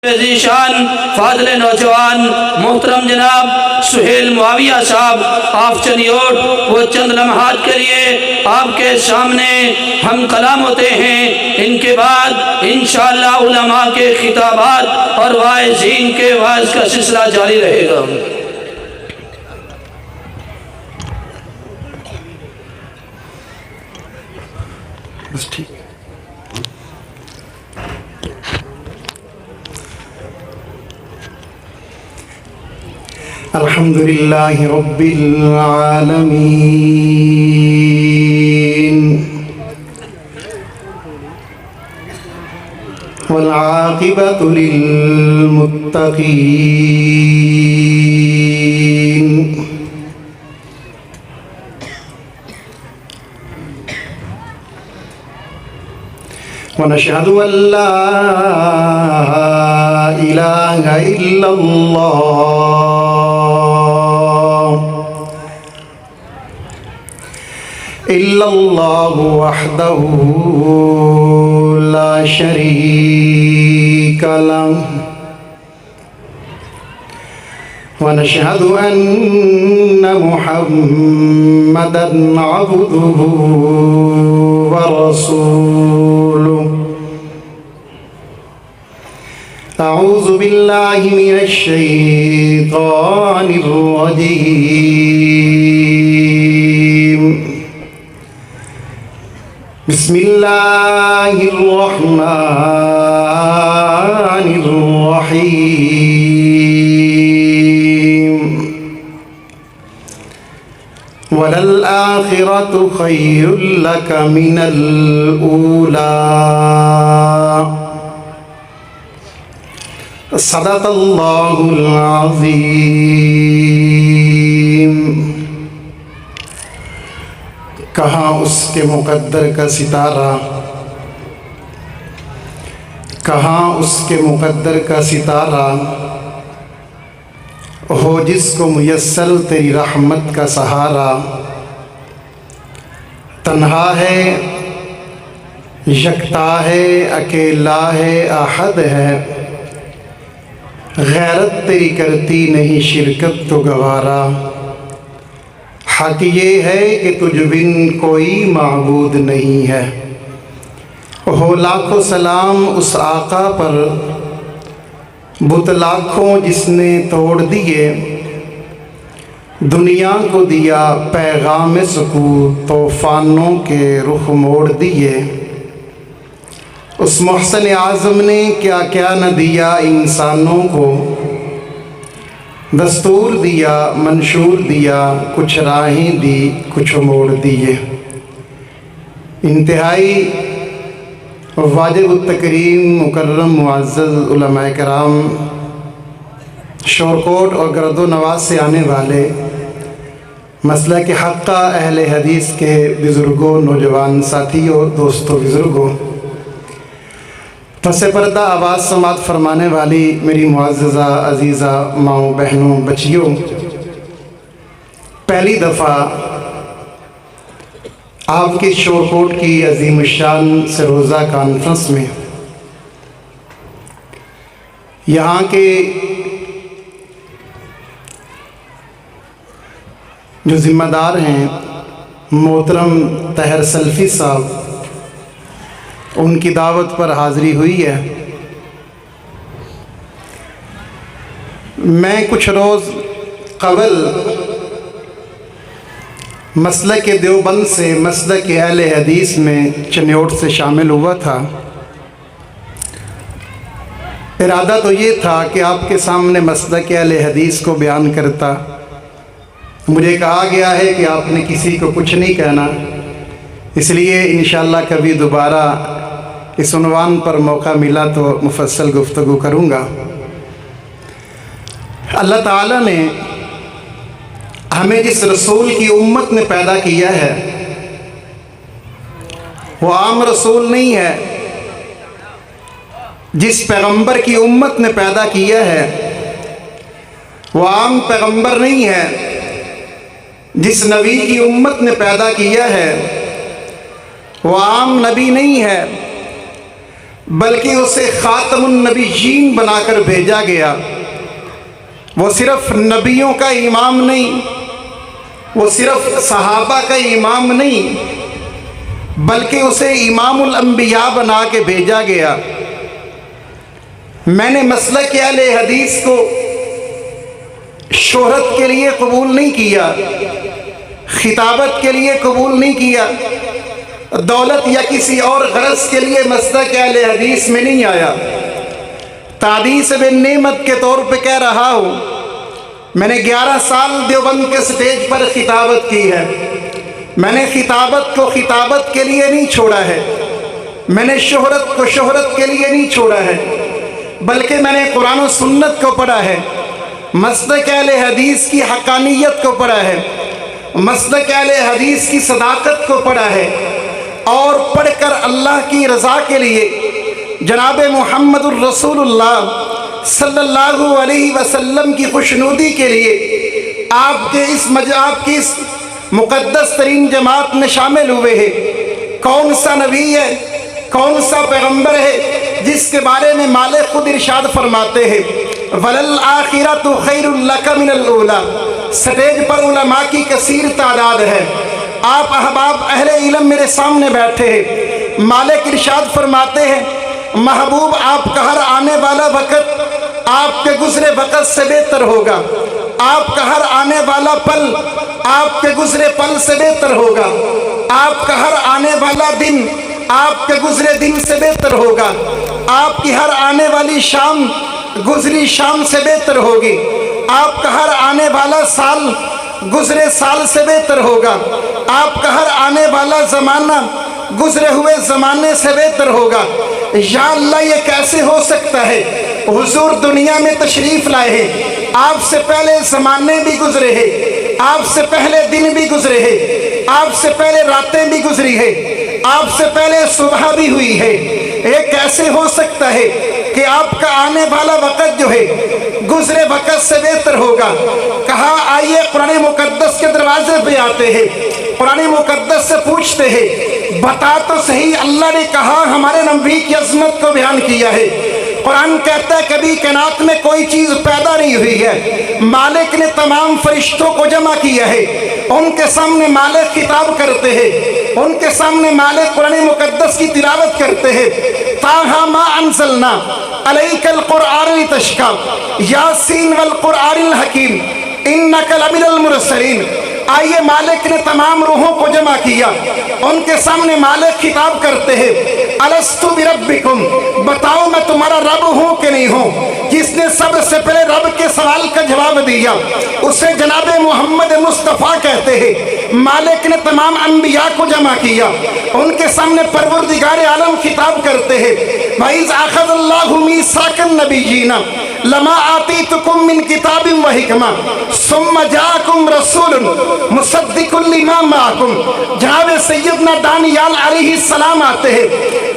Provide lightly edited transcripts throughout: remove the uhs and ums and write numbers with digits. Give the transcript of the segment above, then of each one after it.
ذیشان فاضل نوجوان محترم جناب سہیل معاویہ صاحب آپ چند اوٹ وہ چند لمحات کے لیے آپ کے سامنے ہم کلام ہوتے ہیں۔ ان کے بعد انشاءاللہ علماء کے خطابات اور واعظین کے وعظ کا سلسلہ جاری رہے گا۔ بس ٹھیک۔ الحمدللہ رب العالمین والعاقبۃ للمتقین ونشهد أن لا إله إلا الله وحده لا شريك له ونشهد أن محمدًا عبده ورسوله أعوذ بالله من الشيطان الرجيم بسم الله الرحمن الرحيم وللآخرة خير لك من الأولى صدق اللہ العظیم۔ کہاں اس کے مقدر کا ستارہ، کہاں اس کے مقدر کا ستارہ ہو جس کو میسر تیری رحمت کا سہارا۔ تنہا ہے، یکتا ہے، اکیلا ہے، احد ہے، غیرت تیری کرتی نہیں شرکت تو گوارا۔ حق یہ ہے کہ تجھ بن کوئی معبود نہیں ہے۔ ہو لاکھوں سلام اس آقا پر، بت لاکھوں جس نے توڑ دیے، دنیا کو دیا پیغام سکوت، طوفانوں کے رخ موڑ دیے۔ اس محسن اعظم نے کیا کیا نہ دیا انسانوں کو، دستور دیا، منشور دیا، کچھ راہیں دی، کچھ موڑ دیے۔ انتہائی واجب التکریم مکرم معزز علماء کرام، شورکوٹ اور گرد و نواز سے آنے والے مسلک حقہ اہل حدیث کے بزرگوں، نوجوان ساتھیوں، دوستوں، بزرگوں، پس پردہ آواز سماعت فرمانے والی میری معززہ عزیزہ ماؤں، بہنوں، بچیوں، پہلی دفعہ آپ کے شورکوٹ کی عظیم الشان سروزہ کانفرنس میں یہاں کے جو ذمہ دار ہیں محترم طاہر سلفی صاحب، ان کی دعوت پر حاضری ہوئی ہے۔ میں کچھ روز قبل مسلک دیوبند سے مسلک اہل حدیث میں چنیوٹ سے شامل ہوا تھا۔ ارادہ تو یہ تھا کہ آپ کے سامنے مسلک اہل حدیث کو بیان کرتا۔ مجھے کہا گیا ہے کہ آپ نے کسی کو کچھ نہیں کہنا، اس لیے انشاءاللہ کبھی دوبارہ اس عنوان پر موقع ملا تو مفصل گفتگو کروں گا۔ اللہ تعالیٰ نے ہمیں جس رسول کی امت نے پیدا کیا ہے وہ عام رسول نہیں ہے۔ جس پیغمبر کی امت نے پیدا کیا ہے وہ عام پیغمبر نہیں ہے۔ جس نبی کی امت نے پیدا کیا ہے وہ عام نبی نہیں ہے، बल्कि उसे खातमुन नबीयीन बनाकर भेजा गया। वो सिर्फ नबियों का इमाम नहीं, वो सिर्फ सहाबा का इमाम नहीं, बल्कि उसे इमामुल अंबिया बना के भेजा गया। मैंने मसलक अहले हदीस को शोहरत के लिए कबूल नहीं किया, खिताबत के लिए कबूल नहीं किया, दौलत या किसी और गरज के लिए मसलक अहले हदीस में नहीं आया। तादीस बिन नेमत के तौर पे कह रहा हूँ, मैंने 11 साल देवबंद के स्टेज पर खिताबत की है। मैंने खिताबत को खिताबत के लिए नहीं छोड़ा है, मैंने शोहरत को शोहरत के लिए नहीं छोड़ा है, बल्कि मैंने कुरान और सुन्नत को पढ़ा है, मसलक अहले हदीस की हकानियत को पढ़ा है, मसलक अहले हदीस की सदाकत को पढ़ा है, और पढ़कर अल्लाह की रज़ा के लिए जनाब मुहम्मदुर रसूलुल्लाह सल्लल्लाहु अलैहि वसल्लम की खुशनुदी के लिए आपकी इस मुक़द्दस तरीन जमात में शामिल हुए हैं। कौन सा नबी है, कौन सा पैगंबर है जिसके बारे में मालिक खुद इरशाद फरमाते हैं, वलल आखिरतु खैरुल लक मिनल ऊला। स्टेज पर उलमा की कसीर तादाद है, आप अहबाब अहले इल्म मेरे सामने बैठे हैं। मालिक इरशाद फरमाते हैं, महबूब आपका हर आने वाला वक़्त आपके गुजरे वक़्त से बेहतर होगा, आपका हर आने वाला पल आपके गुजरे पल से बेहतर होगा, आपका हर आने वाला दिन आपके गुजरे दिन से बेहतर होगा, आपकी हर आने वाली शाम गुजरी शाम से बेहतर होगी, आपका हर आने वाला साल गुजरे साल से बेहतर होगा, आपका हर आने वाला ज़माना गुजरे हुए ज़माने से बेहतर होगा। या अल्लाह, ये कैसे हो सकता है? हुजूर दुनिया में तशरीफ़ लाए हैं, आपसे पहले ज़माने भी गुजरे हैं, आपसे पहले दिन भी गुजरे हैं, आपसे पहले रातें भी गुजरी है, आपसे पहले सुबह भी हुई है। ये कैसे हो सकता है कि आपका आने वाला वक़्त जो है गुजरे वक़्त से बेहतर होगा? कहा, आइए कुरान मुक़द्दस के दरवाजे पे आते हैं, कुरान मुक़द्दस से पूछते हैं, बता तो सही, अल्लाह ने कहा हमारे नबी की अज़मत को बयान किया है। कुरान कहता है कभी कायनात में कोई चीज़ पैदा नहीं हुई है, मालिक ने तमाम फरिश्तों को जमा किया है, उनके सामने मालिक खिताब करते हैं, उनके सामने मालिक कुरान मुक़द्दस की तिलावत करते हैं। ताहा मा अंज़लना अलैकल कुरआन लितशक़ा यासीन वल कुरआनिल हकीम इन्नका लमिनल मुरसलीन। आइए, मालिक ने तमाम रूहों को जमा किया, उनके सामने मालिक खिताब करते हैं, अलस्तु बिरब्बिकुम, बताओ मैं तुम्हारा रब हूँ कि नहीं हूँ? जिसने सबसे पहले रब के सवाल का जवाब दिया उसे जनाबे मोहम्मद मुस्तफ़ा कहते हैं। मालिक ने तमाम अम्बिया को जमा किया, उनके सामने परवरदिगार आलम खिताब करते हैं, वइज़ अख़ज़ल्लाहु मीसाकन नबिय्यीना लमा आतीतुकुम मिन किताबिन व हिकमा सुम्मा जाअकुम रसूलुन मुसद्दिकुल लिमा माअकुम। जनाब सैयदना दानियाल अलैहिस्सलाम आते हैं,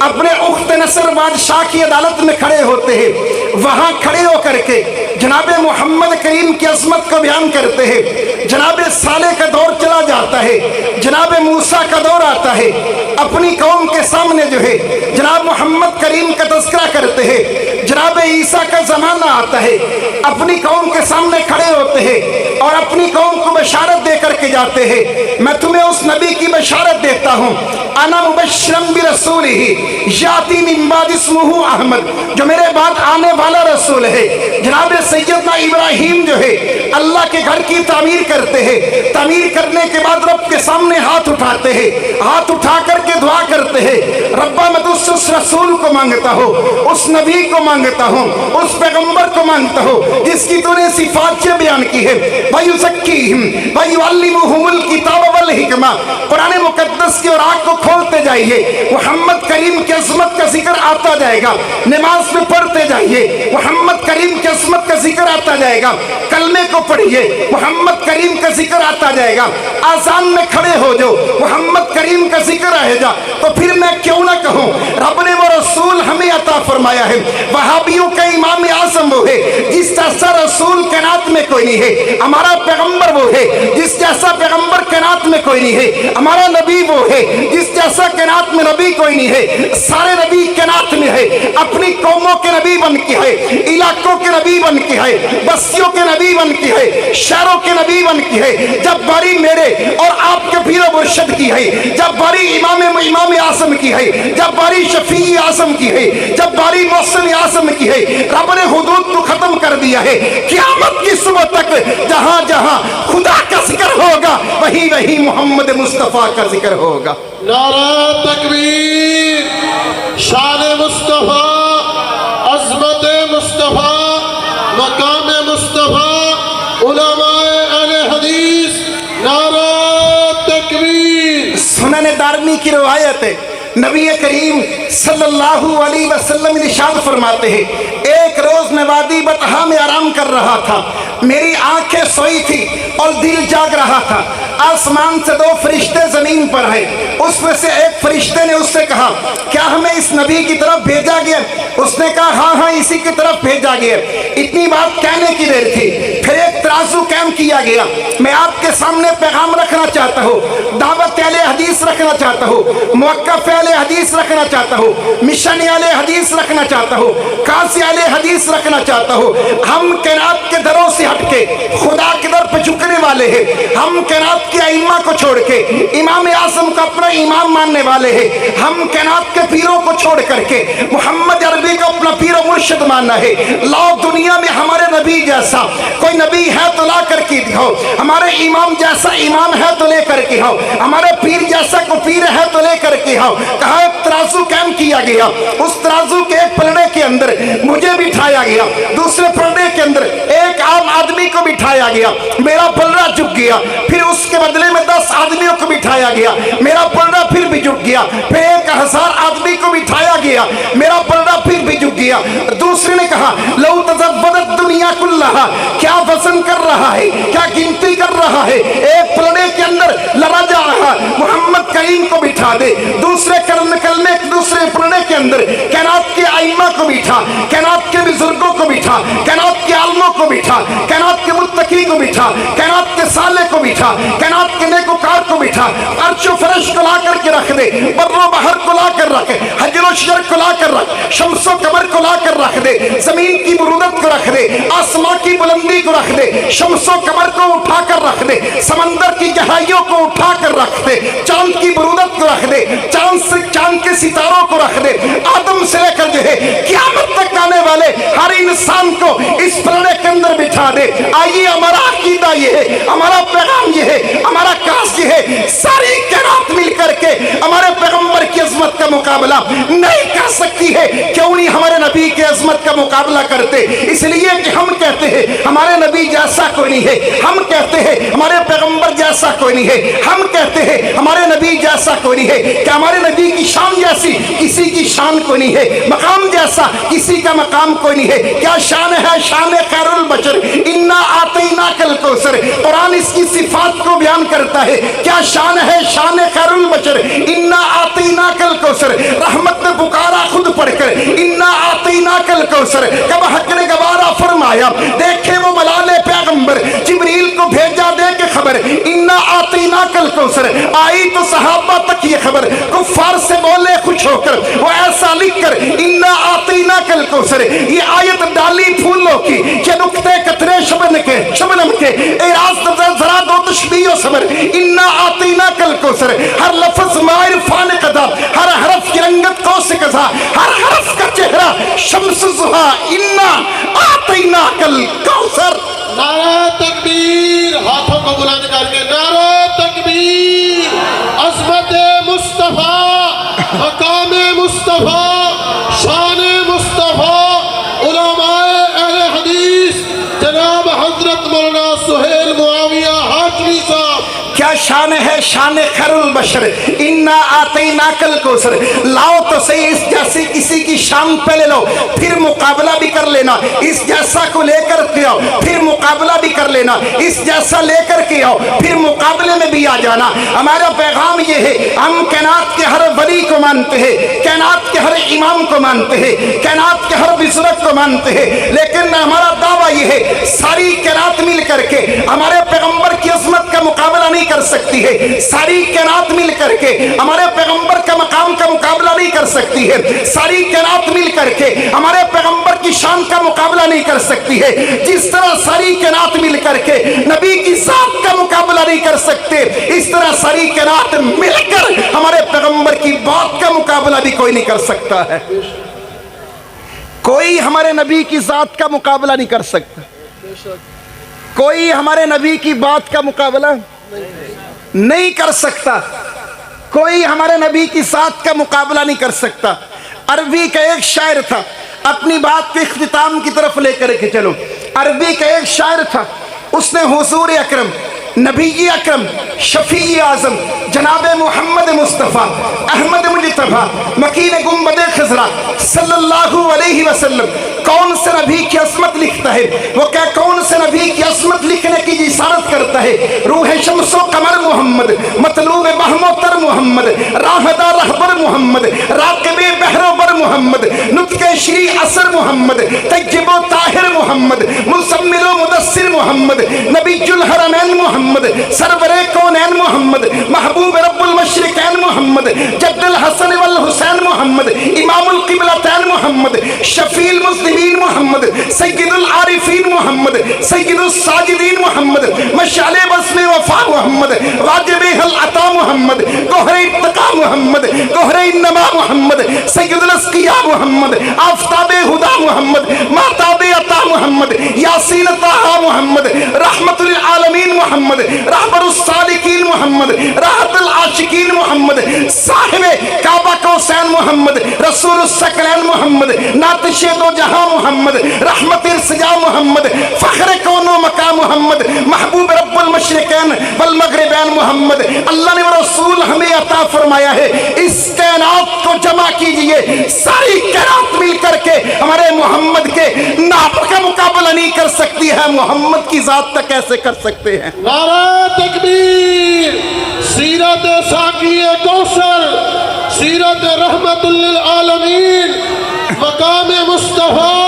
अपने उख्त नसर बादशाह की अदालत में खड़े होते हैं, वहाँ खड़े होकर के जनाब मोहम्मद करीम की अज़मत को बयान करते हैं। जनाब साले का दौर चला जाता है, जनाब मूसा का दौर आता है, अपनी कौम के सामने जो है जनाब मोहम्मद करीम का तज़किरा करते हैं। जनाब ईसा का ज़माना आता है, अपनी कौम के सामने खड़े होते हैं और अपनी कौम को बशारत दे करके जाते हैं, मैं तुम्हें उस नबी की बशारत देता हूँ, अना मुबश्शिरन बिरसूलिही याती मिन बाद इस्मुहु अहमद, जो मेरे बाद आने वाला रसूल है। जनाब सैयदना इब्राहीम जो है अल्लाह के घर की तामीर करते हैं, तामीर करने के बाद रब के सामने हाथ उठाते हैं, हाथ उठा करके दुआ करते हैं, रब्बा मैं तुझसे उस रसूल को मांगता हूँ, उस नबी को मांगता हूँ, उस पैगंबर को मांगता हूँ जिसकी तूने सिफात बयान की है। वयुज़क्कीहिम वयुअल्लिमुहुमुल किताब वल हिकमा। कुरान मुक़द्दस की और आँख को खोलते जाइए, मोहम्मद करीम की अज़मत का जिक्र आता जाएगा, नमाज में पढ़ते जाइए, मोहम्मद करीम की अज़मत का जिक्र आता जाएगा, कलमे को पढ़िए, मोहम्मद करीम का जिक्र आता जाएगा, आज़ान में खड़े हो जाओ, मोहम्मद करीम का जिक्र आएगा। तो फिर मैं क्यों ना कहूँ, रब ने वो रसूल हमें अता फरमाया है। वहाबियों का इमाम आज़म वो है जिस जैसा रसूल कायनात में कोई नहीं है। हमारा पैगंबर वो है जिस जैसा पैगंबर कायनात में कोई नहीं है। हमारा नबी वो है जिस जैसा कायनात में नबी कोई नहीं है। सारे नबी कायनात में है, अपनी कौमों के नबी बन के है, इलाकों के नबी बन के है, बस्तियों के नबी बन के है, शहरों के नबी बन के है। जब बारी मेरे और आपके पीर मुर्शिद की है, जब बारी इमाम आज़म की है, जब बारी शफी आज़म की है, जब बारी मोहसिन आज़म की है, रब ने हुदूद को खत्म कर दिया है। क़यामत की सुबह तक जहां जहां खुदा का जिक्र होगा वहीं वहीं मोहम्मद मुस्तफ़ा का जिक्र होगा। नारा तकबीर, शान मुस्तफ़ा, अज़मत मुस्तफ़ा, मकाम मुस्तफ़ा, उलमाए अहले हदीस, नारा तकबीर। सुनन दारमी की रिवायत है, नबी करीम सल्लल्लाहु अलैहि वसल्लम इरशाद फरमाते हैं, एक रोज मैं वादी बतहा में आराम कर रहा था, मेरी आंखें सोई थी और दिल जाग रहा था। आसमान से दो फरिश्ते जमीन पर आए, उसमें से एक फरिश्ते ने उससे कहा, क्या हमें इस नबी की तरफ भेजा गया? उसने कहा, हाँ हाँ इसी की तरफ भेजा गया। इतनी बात कहने की देर थी, फिर एक तराजू कायम किया गया। मैं आपके सामने पैगाम रखना चाहता हूँ, दावत अहले हदीस रखना चाहता हूँ, मुवक्किफ अहले हदीस रखना चाहता हूँ, मिशन अहले हदीस रखना चाहता हूँ, कासी अहले हदीस रखना चाहता हूँ। हम कायनात के दरों से हटके खुदा के दर पे झुकने वाले हैं। हम कायनात के अइम्मा को छोड़ के इमाम आज़म को अपना इमाम मानने वाले हैं। हम कायनात के पीरों को छोड़ करके मोहम्मद अरबी को अपना पीर और मुर्शिद मानना है। लाओ दुनिया में हमारे नबी जैसा कोई नबी है तो ला करके दिखाओ, हमारे इमाम जैसा इमाम है तो ले करके आओ, हमारे पीर जैसा को पीर है तो ले करके आओ। कहा एक तराजू कायम किया गया, उस तराजू के एक पलड़े के अंदर मुझे बिठाया गया, दूसरे पलड़े के अंदर एक आम आदमी को बिठाया गया, मेरा पलड़ा झुक गया। फिर उसके बदले में 10 आदमियों को बिठाया गया, मेरा पलड़ा फिर भी झुक गया। फिर 1000 आदमी को बिठाया गया, मेरा पलड़ा फिर भी झुक गया। दूसरे ने कहा, लौ तज़व्वदत दुनिया कुल्लहा, क्या वजन कर रहा है, क्या गिनती कर रहा है, एक पलड़े के अंदर लड़ा जा रहा, मोहम्मद करीम को बिठा दे। दूसरे कलमे दूसरे पलड़े के अंदर कायनात के आइम्मा को बिठा, कायनात के बुजुर्गों को बिठा, कायनात के आलमों को बिठा, कायनात के मुत्तकी को बिठा, कायनात के साले को बिठा, कायनात के नेकोकार को बिठा, अर्शो फरश को ला करके रख दे, बर्रो बहर को ला कर रख, हजरो शजर को ला कर रख, शम्सो कमर को ला कर रख दे, जमीन की बुरूदत को रख दे, आसमां की बुलंदी को रख दे, शम्सो कमर को उठा कर रख दे, समंदर की गहराइयों को उठा कर रख दे, चांद की बुरूदत को रख दे, चांद के सितारों को रख दे, आदम से लेकर जो है क़यामत तक आने वाले हर इंसान को इस पलड़े के अंदर बिठा दे। आइए, हमारा अकीदा ये है, हमारा पैगाम ये है, हमारा काज ये है, सारी कायनात मिल करके हमारे पैगंबर की अजमत का मुकाबला नहीं कर सकती है। क्यों नहीं हमारे नबी की अजमत का मुकाबला करते? इसलिए कि हम कहते हैं हमारे नबी जैसा कोई नहीं है, हम कहते हैं हमारे पैगंबर जैसा कोई नहीं है, हम कहते हैं हमारे नबी जैसा कोई नहीं है। क्या हमारे नबी की शान जैसी किसी की शान कोई नहीं है, मकाम जैसा किसी का मकाम कोई नहीं है। क्या शान है शान खैरुल बशर, इन्ना आतैना कल कौसर, कुरान इसकी सिफात को बयान करता है। क्या शान है शान खैरुल बशर, इन्ना आतैना कल कौसर, रहमत ने पुकारा खुद पढ़कर, इन्ना आतैना कल कौसर। कब हक ने गवारा फरमाया, देखे वो मलाले पैगंबर, जिब्रील को भेजा दे के खबर, इन्ना आतैना कल कौसर। आई तो सहाबा तक ये खबर, कुफ्फार से बोले खुश होकर, वो ऐसा लिख कर, इन्ना आतैना कल कौसर। ये आयत डाली फूलों की, ये नुक्ते कतरे शबनम के, एराज जरा दो तशबीह सबर, इन्ना आतैना कल कौसर। हर लफ्ज मायर फान कदा, हर हरफ की रंगत कौस कजा, हर हरफ का चेहरा शम्स ज़ुहा, इन्ना आतैना कल कौसर। नारा तकबीर, हाथों को बुलंद करके नारा तकबीर। अज़मत मुस्तफ़ा, मकाम मुस्तफ़ा, शान मुस्तफ़ा, उलमाए अहले हदीस जनाब हजरत मौलाना सुहेल मुआविया हाशमी साहब। क्या शान है शान खैरुल बशर, इन्ना आतैना कल कौसर। लाओ तो सही इस जैसी किसी की शान पहले लो, फिर मुकाबला भी कर लेना। इस जैसा को लेकर के आओ, फिर मुकाबला भी कर लेना। इस जैसा लेकर के आओ, फिर मुकाबले में भी आ जाना। हमारा पैगाम ये है, हम कायनात के हर वली को मानते हैं, कायनात के हर इमाम को मानते हैं, कायनात के हर बुजुर्ग को मानते हैं, लेकिन हमारा दावा ये ہے ساری کائنات مل کر کے ہمارے پیغمبر کی عظمت کا مقابلہ نہیں کر سکتی ہے، ساری کائنات مل کر کے ہمارے پیغمبر کا مقام کا مقابلہ نہیں کر سکتی ہے، ساری کائنات مل کر کے ہمارے پیغمبر کی شان کا مقابلہ نہیں کر سکتی ہے، جس طرح ساری کائنات مل کر کے نبی کی ذات کا مقابلہ نہیں کر سکتے، اس طرح ساری کائنات مل کر ہمارے پیغمبر کی بات کا مقابلہ بھی کوئی نہیں کر سکتا ہے۔ کوئی ہمارے نبی کی ذات کا مقابلہ نہیں کر سکتا، کوئی ہمارے نبی کی بات کا مقابلہ نہیں کر سکتا، کوئی ہمارے نبی کی ذات کا مقابلہ نہیں کر سکتا۔ عربی کا ایک شاعر تھا، اپنی بات کو اختتام کی طرف لے کر کے چلو۔ عربی کا ایک شاعر تھا، اس نے حضور اکرم، نبی اکرم، شفیع اعظم جناب محمد مصطفیٰ احمد مجتبیٰ مکین گنبد خضرا صلی اللہ علیہ وسلم کون سے نبی کی عظمت لکھتا ہے، وہ کیا کون سے نبی کی عظمت لکھنے کی جسارت کرتا ہے؟ روح شمس و قمر محمد، مطلوب بہم و تر محمد، راہدہ رہبر محمد، راقب بحر و بر محمد، نطق شری اثر محمد، طیب و طاہر محمد، مزمل و مدثر محمد، نبی الحرمین محمد، سرور کونین محمد، محبوب رب المشرقین محمد، جد الحسن والحسین محمد، امام القبلتین محمد، شفیع المذنبین محمد، سید العارفین محمد، سید الساجدین محمد، مشعل بزم وفا محمد، واجب العطا محمد، گوہر ارتقا محمد، گوہر انما محمد، سید الاسقیاء محمد، آفتاب ہدا محمد، ماتاب عطا محمد، یاسین طہ محمد، رحمت للعالمین محمد، رہبر السالکین محمد، راحت العاشقین محمد، صاحب کعبہ کوسین محمد، رسول الثقلین محمد، ناتش دو جہاں محمد، رحمت ارسجا محمد، فخر کون و مقام محمد، محبوب رب المشرقین والمغربین محمد۔ اللہ نے رسول ہمیں عطا فرمایا ہے، اس کائنات کو جمع کیجئے، ساری کائنات مل کر کے ہمارے محمد کے نام کا مقابلہ نہیں کر سکتی ہے، محمد کی ذات تک کیسے کر سکتے ہیں؟ نعرہ تکبیر، سیرت ساقی کوثر، سیرت رحمت للعالمین، مقام مصطفیٰ،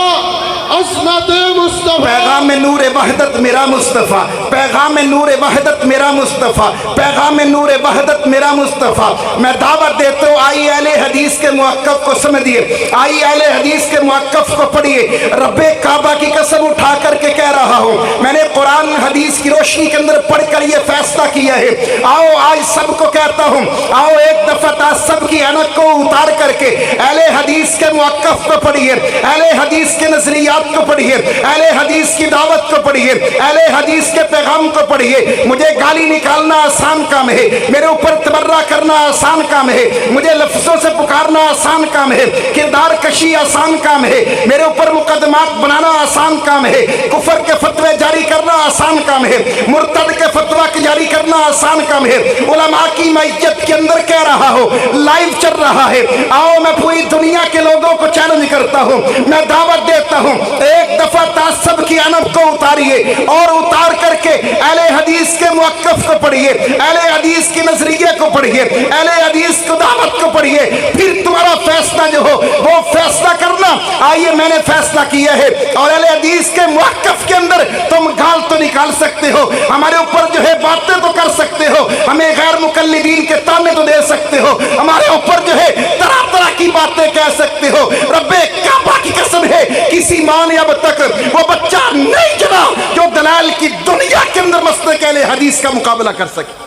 عظمت مصطفیٰ، پیغام نور وحدت میرا مصطفیٰ، پیغام نور وحدت میرا مصطفیٰ، پیغام نور وحدت میرا مصطفیٰ۔ میں دعوت دیتا ہوں، آئی اہل حدیث کے موقف کو سمجھیے، آئی اہل حدیث کے موقف کو پڑھیے۔ رب کعبہ کی قسم اٹھا کر کے کہہ رہا ہوں، میں نے قرآن حدیث کی روشنی کے اندر پڑھ کر یہ فیصلہ کیا ہے، آؤ آج سب کو کہتا ہوں، آؤ ایک دفعہ سب کی عنق کو اتار کر کے اہل حدیث کے موقف کو پڑھیے، اہل حدیث کے نظریات کو پڑھیے، اہل حدیث کی دعوت کو پڑھیے، اہل حدیث کے پیغام کو پڑھیے۔ مجھے گالی نکالنا آسان کام ہے، میرے اوپر تبرہ کرنا آسان کام ہے، مجھے لفظوں سے پکارنا آسان کام ہے، کردار کشی آسان کام ہے، میرے اوپر مقدمات بنانا آسان کام ہے، کفر کے فتوے جاری کرنا آسان کام ہے، مرتد کے فتوہ جاری کرنا آسان کام ہے۔ علماء کی معیت کے اندر کہہ رہا ہوں، لائیو چل رہا ہے، آؤ میں پوری دنیا کے لوگوں کو چیلنج کرتا ہوں، میں دعوت دیتا ہوں، ایک دفعہ تعصب کی عنب کو اتاریے اور اتار کر کے اہل حدیث کے موقف کو پڑھیے، اہل حدیث کے نظریے کو پڑھیے، اہل حدیث کو دعوت کو پڑھیے، پھر تمہارا فیصلہ جو ہو وہ فیصلہ کرنا۔ آئیے میں نے فیصلہ کیا ہے، اور اہل حدیث کے موقف کے اندر تم گال تو نکال سکتے ہو، ہمارے اوپر جو ہے باتیں تو کر سکتے ہو، ہمیں غیر مقلدین کے تانے تو دے سکتے ہو، ہمارے اوپر جو ہے طرح طرح کی باتیں کہہ سکتے ہو۔ رب کعبہ کی قسم ہے، کسی ماں نے اب تک وہ بچہ نہیں چنا جو دلائل کی دنیا کے اندر مسلک اہل حدیث کا مقابلہ کر سکے۔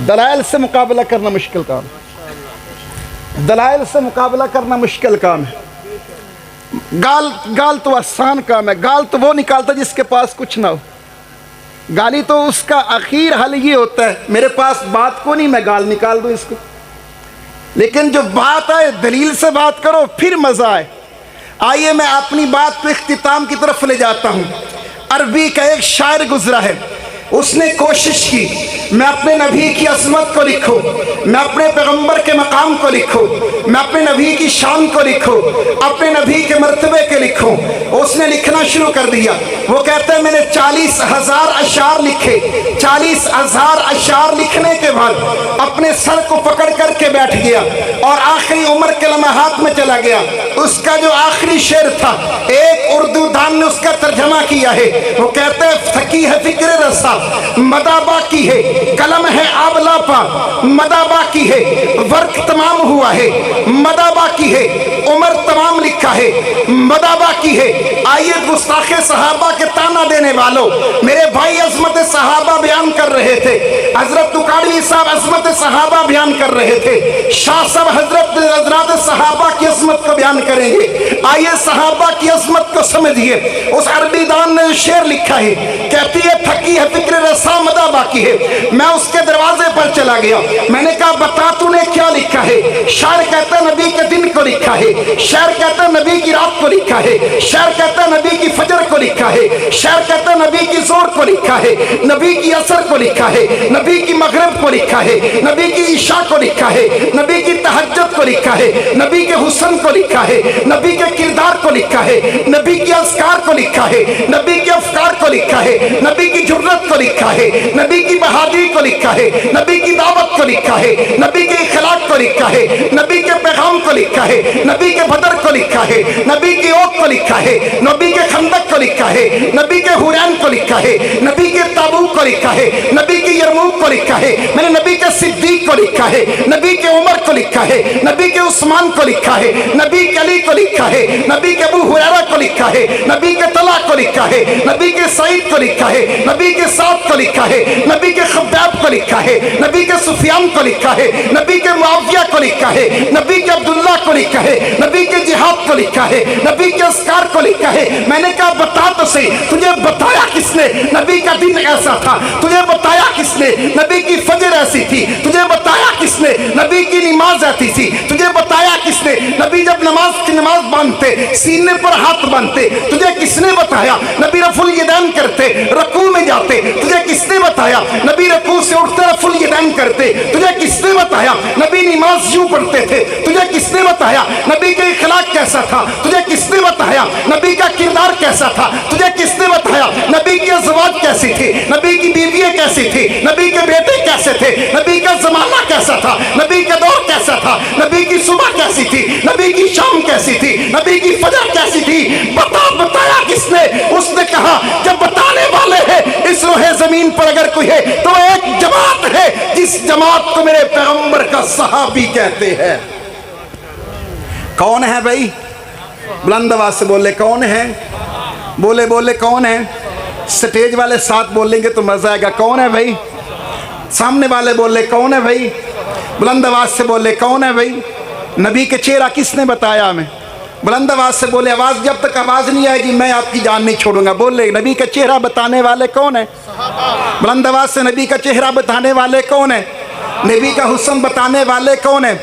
دلائل سے مقابلہ کرنا مشکل کام ہے، دلائل سے مقابلہ کرنا مشکل کام ہے۔ گال تو آسان کام ہے، گال تو وہ نکالتا جس کے پاس کچھ نہ ہو، گالی تو اس کا آخر حل یہ ہوتا ہے، میرے پاس بات کو نہیں، میں گال نکال دوں اس کو، لیکن جو بات آئے دلیل سے بات کرو پھر مزہ آئے۔ آئیے میں اپنی بات کو اختتام کی طرف لے جاتا ہوں۔ عربی کا ایک شاعر گزرا ہے، اس نے کوشش کی میں اپنے نبی کی عظمت کو لکھوں، میں اپنے پیغمبر کے مقام کو لکھوں، میں اپنے نبی کی شان کو لکھوں، اپنے نبی کے مرتبے کے لکھوں۔ اس نے لکھنا شروع کر دیا، وہ کہتا ہے میں نے 40,000 اشعار لکھے، 40,000 اشعار لکھنے کے بعد اپنے سر کو پکڑ کر کے بیٹھ گیا اور آخری عمر کے لمحات میں چلا گیا۔ اس کا جو آخری شعر تھا، ایک اردو دان ने उसका तर्जमा किया है। वो कहते हैं थकी है फिक्र रसा, मदा बाकी है, कलम है आबला पा, मदा बाकी है, वर्क तमाम हुआ है, मदा बाकी है, उम्र तमाम लिखा है, मदा बाकी है। आइए गुस्ताखे सहाबा के ताना देने वालों, मेरे भाई अजमत सहाबा बयान कर रहे थे, हजरत तुकाड़वी साहब अजमत सहाबा बयान कर रहे थे, शाह साहब हजरत सहाबा की अजमत को बयान करेंगे। आइए सहाबा की अजमत को समझिए। उस अरबी दान ने शेर लिखा है, कहती है थकी है फिक्र रसा मदा बाकी है। मैं उसके दरवाजे पर चला गया, मैंने कहा बता तूने क्या लिखा है। शायर कहता नबी के दिन को लिखा है, शायर कहता नबी की रात को लिखा है, शायर कहता नबी की फजर को लिखा है, शायर कहता नबी की जोर को लिखा है, नबी की असर को लिखा है, नबी की मगरिब को लिखा है, नबी की ईशा को लिखा है, नबी की तहज्जुद को लिखा है, नबी के हुस्न को लिखा है, नबी के किरदार को लिखा है, नबी के अस्कार को लिखा है, नबी के अफकार को लिखा है, नबी की जुर्रत को लिखा है, नबी की बहादुरी को लिखा है, नबी की दावत को लिखा है, नबी के इखलाक को लिखा है, नबी के पैगाम को लिखा है, नबी के बदर को लिखा है, नबी की ओक को लिखा है, नबी के खंदक को लिखा है, नबी के हुरैन को लिखा है, नबी के ताबूक को लिखा है, नबी के यरमूक को लिखा है, मैंने नबी के सिद्दीक को लिखा है, नबी के उमर को लिखा है, नबी के उस्मान को लिखा है, नबी के अली को लिखा है, नबी के अबू हुरैरा को लिखा है, नबी के तला को लिखा है, नबी के सईद को लिखा है, नबी के साद को लिखा है, नबी के खब्बाब को लिखा है, नबी के सुफियान को लिखा है, नबी के मुआविया को लिखा है, नबी के अब्दुल्ला को लिखा है, नबी के जिहाद को लिखा है, नबी के अस्कार को लिखा है। मैंने कहा बता तो सही, तुझे बताया किसने नबी का दिन ऐसा था, तुझे बताया किसने नबी की फजर ऐसी थी, तुझे बताया किसने नबी की नमाज ऐसी थी, तुझे बताया किसने नबी जब नमाज बांधते सीने पर हाथ बांधते, तुझे किसने बताया नबी रफुल यदैन करते रकू में जाते, तुझे किसने बताया नबी रकू से उठते रफुल यदैन करते, तुझे किसने बताया नबी नमाज यूं पढ़ते थे, तुझे किसने बताया नबी का इखलाक कैसा था, तुझे किसने बताया नबी का किरदार कैसा था, तुझे किसने बताया नबी की अज़वाज कैसी थी, नबी की बीवियां कैसी थी, नबी के बेटे कैसे थे, नबी का जमाना कैसा था, नबी का दौर कैसा था, नबी की सुबह कैसी थी, नबी की शाम कैसी थी, नबी की फजर कैसी थी, बताया किसने। उसने कहा जब बताने वाले हैं इस रोहे जमीन पर अगर कोई है तो एक जमात है जिस जमात को मेरे पैगंबर का सहाबी कहते हैं। कौन है भाई? बुलंद आवाज से बोले कौन है? बोले बोले कौन है? स्टेज वाले साथ बोलेंगे तो मजा आएगा। कौन है भाई? सामने वाले बोले कौन है भाई? बुलंद आवाज से बोले कौन है भाई? नबी के चेहरा किसने बताया हमें? बुलंद आवाज से बोले, आवाज जब तक आवाज नहीं आएगी मैं आपकी जान नहीं छोड़ूंगा। बोले नबी का चेहरा बताने वाले कौन है? बुलंद आवाज से नबी का चेहरा बताने वाले कौन है? नबी का हुस्न बताने वाले कौन है?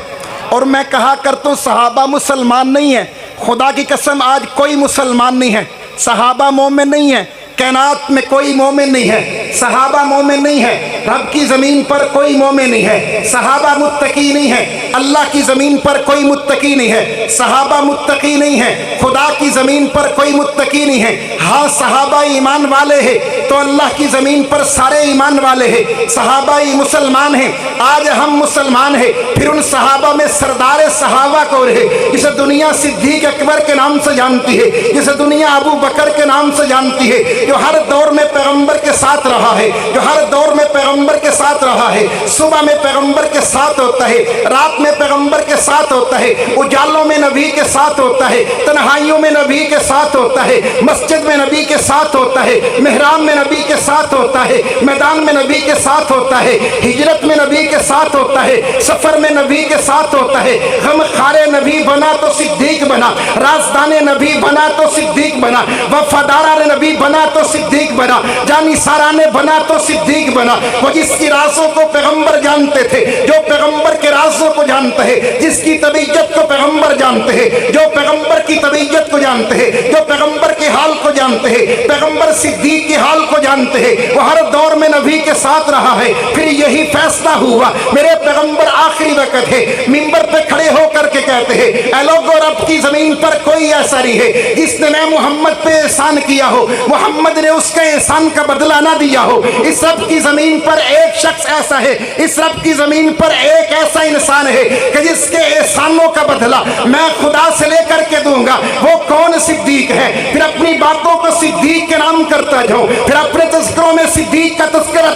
और मैं कहा करता हूँ सहाबा मुसलमान नहीं है, खुदा की कसम आज कोई मुसलमान नहीं है, सहाबा मोमिन नहीं है, कायनात में कोई मोमिन नहीं है, सहाबा मोमिन नहीं है, रब की ज़मीन पर कोई मोमिन नहीं है, सहाबा मुत्तकी नहीं है, अल्लाह की ज़मीन पर कोई मुत्तकी नहीं है, सहाबा मुत्तकी नहीं है, खुदा की ज़मीन पर कोई मुत्तकी नहीं है। हाँ सहाबा ईमान वाले हैं तो अल्लाह की ज़मीन पर सारे ईमान वाले हैं, सहाबा ही मुसलमान हैं। आज हम मुसलमान हैं, फिर उन सहाबा में सरदार सहाबा कौन है जिसे दुनिया सिद्दीक अकबर के नाम से जानती है, जिसे दुनिया अबू बकर के नाम से जानती है, जो हर दौर में पैगंबर के साथ रहा है, जो हर दौर में पैगंबर के साथ रहा है। सुबह में पैगंबर के साथ होता है, रात में पैगंबर के साथ होता है, उजालों में नबी के साथ होता है, तन्हाइयों में नबी के साथ होता है, मस्जिद में नबी के साथ होता है, मेहराब में नबी के साथ होता है, मैदान में नबी के साथ होता है, हिजरत में नबी के साथ होता है, सफर में नबी के साथ होता है। गम खारे नबी बना तो सिद्दीक बना, राजदाने नबी बना तो सिद्दीक बना, वफादारा नबी बना तो सिद्दीक बना, जानी साराने बना तो सिद्दीक बना। वो जिसकी राजों को पैगंबर जानते थे, जो पैगंबर के राजों को जानते हैं, जिसकी तबीयत को पैगंबर जानते हैं, जो पैगंबर की तबीयत को जानते हैं, जो पैगंबर के हाल को जानते हैं, पैगंबर सिद्दीक के हाल को जानते हैं, वो हर दौर में नबी के साथ रहा है। फिर यही फैसला हुआ मेरे पैगंबर आखिरी वक्त है मिंबर पे खड़े होकर के कहते हैं, ऐ लोगों रब की जमीन पर कोई ऐसा नहीं है जिसने मैं मोहम्मद पे एहसान किया हो, मोहम्मद ने उसके एहसान का बदला ना दिया हो। इस रब की जमीन पर एक शख्स ऐसा है, इस रब की जमीन पर एक ऐसा इंसान है कि जिसके एहसानों का बदला मैं खुदा से लेकर के दूंगा। वो कौन सिद्दीक है? फिर अपनी बातों को सिद्दीक के नाम करता जाऊं, फिर अपने तज़किरों में सिद्दीक का तज़किरा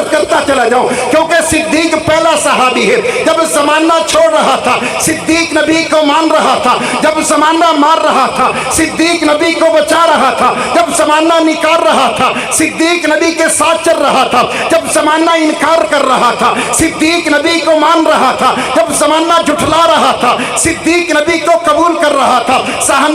करता चला जाऊं, क्योंकि सिद्दीक पहला सहाबी है। जब ज़माना छोड़ रहा था सिद्दीक नबी को मान रहा था, जब ज़माना मार रहा था सिद्दीक नबी को बचा रहा था, जब ज़माना निकाल रहा था सिद्दीक नबी के साथ चल रहा था, जब ज़माना इनकार कर रहा था सिद्दीक नबी को मान रहा था, जब ज़माना झुठला रहा था सिद्दीक नबी को कबूल कर रहा था,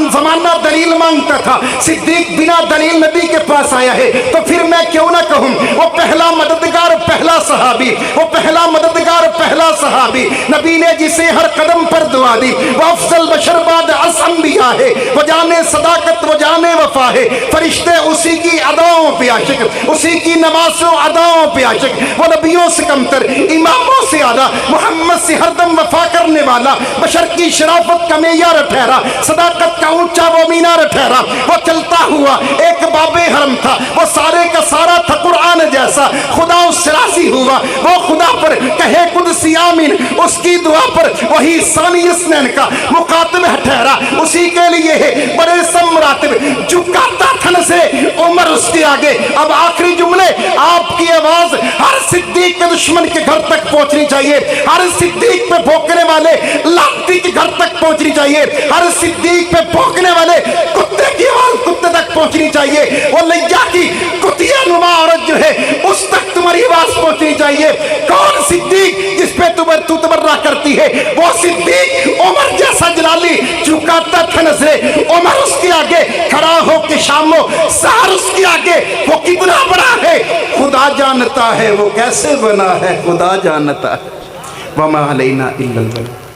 ज़माना दलील मांगता था सिद्दीक बिना दलील नबी के पास आया है। तो फिर मैं क्यों ना कहूं वो पहला मददगार पहला सहाबी, वो पहला मददगार पहला सहाबी, नबी ने जिसे हर कदम पर दुआ दी, वो अफजल बशर बाद अंबिया है, वो जाने सदाकत वो जाने वफा है, फरिश्ते उसी की अदाओं पे आशिक, उसी की नमाज़ों अदाओं पे आशिक, वो नबियों से कमतर इमामों से आला, मोहम्मद से हरदम वफा करने वाला, बशर की शराफत का मेयार ठहरा, सदाकत का ऊंचा वो मीनार ठहरा। वो चलता हुआ एक बाबे हरम था, वो सारे का सारा था कुरान जैसा, खुदा उससे राज़ी हुआ, वो खुदा पर कहे कुदसी आमीन, उसकी दुआ पर वही सानी इसनैन का मुकातिब ठहरा, उसी के लिए है बड़े समरातिब, झुकाता थन से उमर उसके आगे। अब आखिरी जुमले, आपकी आवाज हर सिद्दीक के दुश्मन के घर तक पहुंचनी चाहिए, हर सिद्दीक पे भौंकने वाले लाठी के घर तक पहुंचनी चाहिए, हर सिद्दीक पे भौंकने वाले कुत्ते की आवाज कुत्ते तक पहुंचनी चाहिए, वो लैया की कुतिया नुमा औरत जो है उस तक तुम्हारी आवाज पहुंचनी चाहिए। कौन सिद्दीक जिस पे तू तबर्रा करती है? वो सिद्दीक उमर जैसा जलाली, झुकाता था नजरे उमर उसके आगे खड़ा हो के शामो सार उसके आगे, वो कितना बड़ा है खुदा जानता है, वो कैसे बना है खुदा जानता है। वमा अलैना इल्लल बलाग।